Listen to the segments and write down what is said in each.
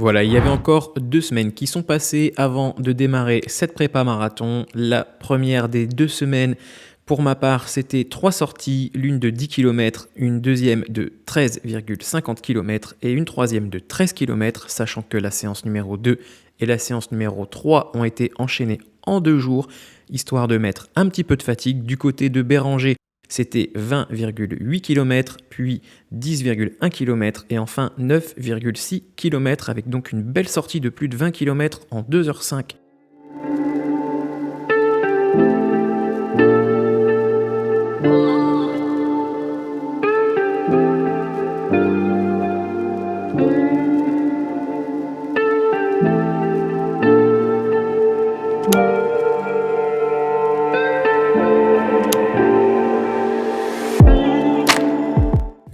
Voilà, il y avait encore 2 semaines qui sont passées avant de démarrer cette prépa marathon. La première des 2 semaines, pour ma part, c'était 3 sorties, l'une de 10 km, une deuxième de 13,50 km et une troisième de 13 km, sachant que la séance numéro 2 et la séance numéro 3 ont été enchaînées en 2 jours, histoire de mettre un petit peu de fatigue. Du côté de Béranger, c'était 20,8 km, puis 10,1 km et enfin 9,6 km avec donc une belle sortie de plus de 20 km en 2h05.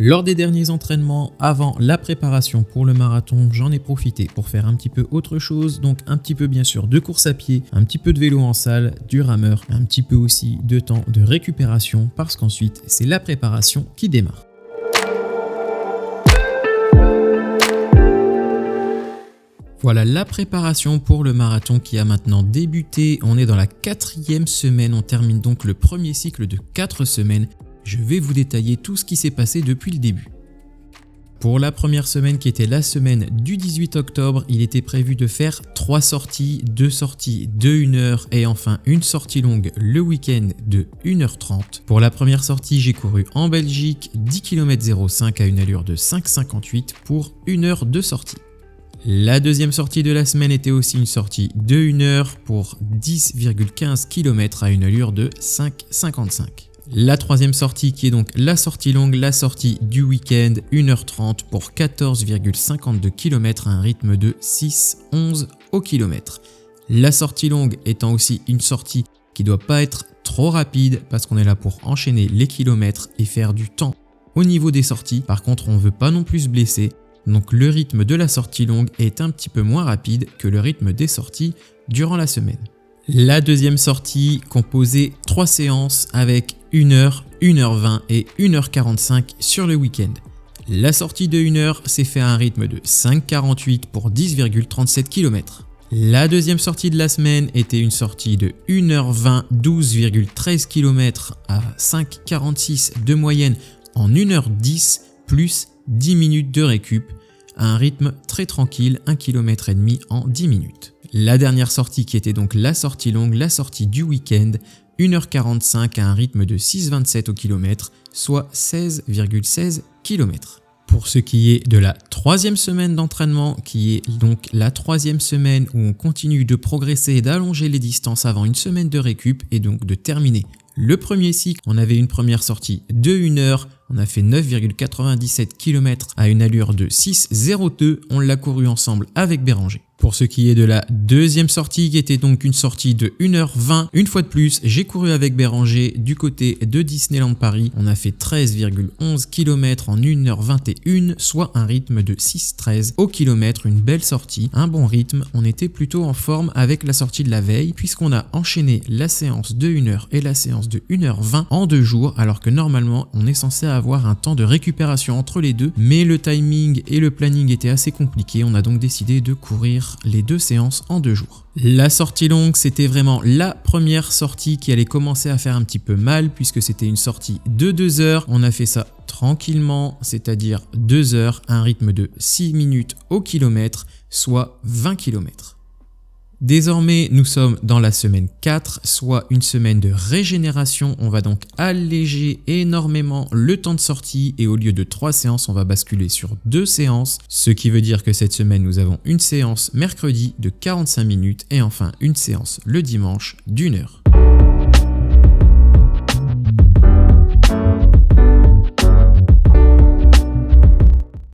Lors des derniers entraînements, avant la préparation pour le marathon, j'en ai profité pour faire un petit peu autre chose, donc un petit peu bien sûr de course à pied, un petit peu de vélo en salle, du rameur, un petit peu aussi de temps de récupération parce qu'ensuite c'est la préparation qui démarre. Voilà la préparation pour le marathon qui a maintenant débuté. On est dans la 4e semaine, on termine donc le premier cycle de 4 semaines. Je vais vous détailler tout ce qui s'est passé depuis le début. Pour la première semaine qui était la semaine du 18 octobre, il était prévu de faire 3 sorties, 2 sorties de 1 heure et enfin une sortie longue le week-end de 1h30. Pour la première sortie, j'ai couru en Belgique 10 km 05 à une allure de 5,58 pour 1 heure de sortie. La deuxième sortie de la semaine était aussi une sortie de 1 heure pour 10,15 km à une allure de 5,55. La troisième sortie qui est donc la sortie longue, la sortie du week-end, 1h30 pour 14,52 km à un rythme de 6,11 au kilomètre. La sortie longue étant aussi une sortie qui ne doit pas être trop rapide parce qu'on est là pour enchaîner les kilomètres et faire du temps au niveau des sorties. Par contre, on ne veut pas non plus se blesser, donc le rythme de la sortie longue est un petit peu moins rapide que le rythme des sorties durant la semaine. La deuxième sortie composait 3 séances avec 1 heure, 1h20 et 1h45 sur le week-end. La sortie de 1 heure s'est fait à un rythme de 5,48 pour 10,37 km. La deuxième sortie de la semaine était une sortie de 1h20, 12,13 km à 5,46 de moyenne en 1h10 plus 10 minutes de récup à un rythme très tranquille, 1,5 km en 10 minutes. La dernière sortie qui était donc la sortie longue, la sortie du week-end, 1h45 à un rythme de 6,27 au kilomètre, soit 16,16 km. Pour ce qui est de la troisième semaine d'entraînement, qui est donc la troisième semaine où on continue de progresser et d'allonger les distances avant une semaine de récup et donc de terminer le premier cycle, on avait une première sortie de 1 heure, on a fait 9,97 km à une allure de 6,02, on l'a couru ensemble avec Béranger. Pour ce qui est de la deuxième sortie, qui était donc une sortie de 1h20, une fois de plus, j'ai couru avec Béranger du côté de Disneyland Paris. On a fait 13,11 km en 1h21, soit un rythme de 6,13 au kilomètre, une belle sortie, un bon rythme. On était plutôt en forme avec la sortie de la veille, puisqu'on a enchaîné la séance de 1 heure et la séance de 1h20 en 2 jours, alors que normalement, on est censé avoir un temps de récupération entre les deux, mais le timing et le planning étaient assez compliqués. On a donc décidé de courir les 2 séances en 2 jours. La sortie longue, c'était vraiment la première sortie qui allait commencer à faire un petit peu mal puisque c'était une sortie de 2 heures. On a fait ça tranquillement, c'est-à-dire 2 heures à un rythme de 6 minutes au kilomètre, soit 20 km. Désormais, nous sommes dans la semaine 4, soit une semaine de régénération. On va donc alléger énormément le temps de sortie et au lieu de 3 séances, on va basculer sur 2 séances. Ce qui veut dire que cette semaine, nous avons une séance mercredi de 45 minutes et enfin une séance le dimanche d'1 heure.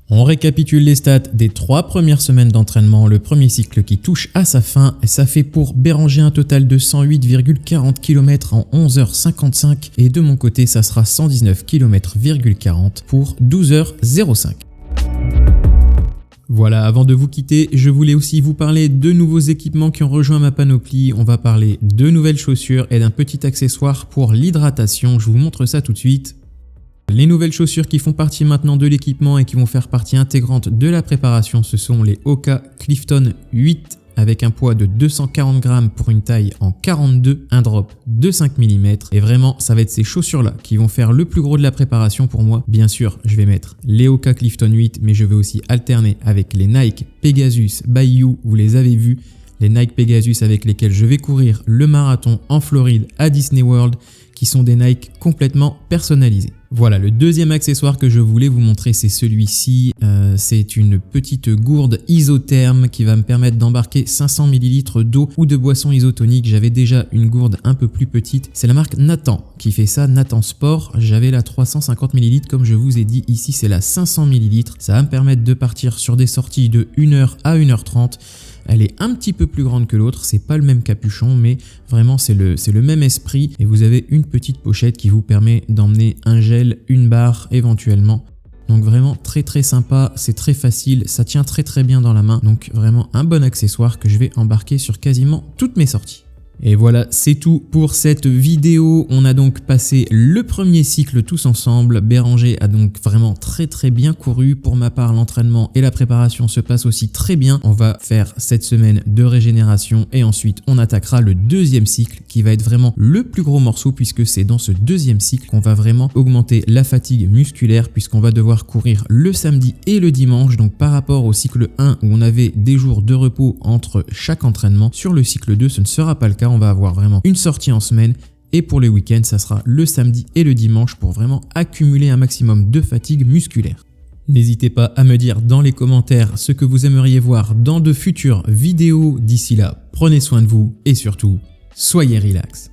On récapitule les stats des 3 premières semaines d'entraînement, le premier cycle qui touche à sa fin et ça fait pour Béranger un total de 108,40 km en 11h55 et de mon côté ça sera 119 km,40 pour 12h05. Voilà, avant de vous quitter, je voulais aussi vous parler de nouveaux équipements qui ont rejoint ma panoplie. On va parler de nouvelles chaussures et d'un petit accessoire pour l'hydratation. Je vous montre ça tout de suite. Les nouvelles chaussures qui font partie maintenant de l'équipement et qui vont faire partie intégrante de la préparation, ce sont les Hoka Clifton 8 avec un poids de 240 grammes pour une taille en 42, un drop de 5 mm. Et vraiment, ça va être ces chaussures-là qui vont faire le plus gros de la préparation pour moi. Bien sûr, je vais mettre les Hoka Clifton 8, mais je vais aussi alterner avec les Nike Pegasus by You, vous les avez vus. Les Nike Pegasus avec lesquels je vais courir le marathon en Floride à Disney World, qui sont des Nike complètement personnalisés. Voilà, le deuxième accessoire que je voulais vous montrer, c'est celui-ci. C'est une petite gourde isotherme qui va me permettre d'embarquer 500 ml d'eau ou de boisson isotonique. J'avais déjà une gourde un peu plus petite. C'est la marque Nathan qui fait ça, Nathan Sport. J'avais la 350 ml comme je vous ai dit. Ici, c'est la 500 ml. Ça va me permettre de partir sur des sorties de 1h à 1h30. Elle est un petit peu plus grande que l'autre, c'est pas le même capuchon, mais vraiment c'est le même esprit. Et vous avez une petite pochette qui vous permet d'emmener un gel, une barre éventuellement. Donc vraiment très sympa, c'est très facile, ça tient très bien dans la main. Donc vraiment un bon accessoire que je vais embarquer sur quasiment toutes mes sorties. Et voilà, c'est tout pour cette vidéo. On a donc passé le premier cycle tous ensemble. Béranger a donc vraiment très bien couru. Pour ma part, l'entraînement et la préparation se passent aussi très bien. On va faire cette semaine de régénération et ensuite on attaquera le deuxième cycle qui va être vraiment le plus gros morceau puisque c'est dans ce deuxième cycle qu'on va vraiment augmenter la fatigue musculaire puisqu'on va devoir courir le samedi et le dimanche. Donc par rapport au cycle 1 où on avait des jours de repos entre chaque entraînement, sur le cycle 2 ce ne sera pas le cas. On va avoir vraiment une sortie en semaine et pour les week-ends, ça sera le samedi et le dimanche pour vraiment accumuler un maximum de fatigue musculaire. N'hésitez pas à me dire dans les commentaires ce que vous aimeriez voir dans de futures vidéos. D'ici là, prenez soin de vous et surtout, soyez relax.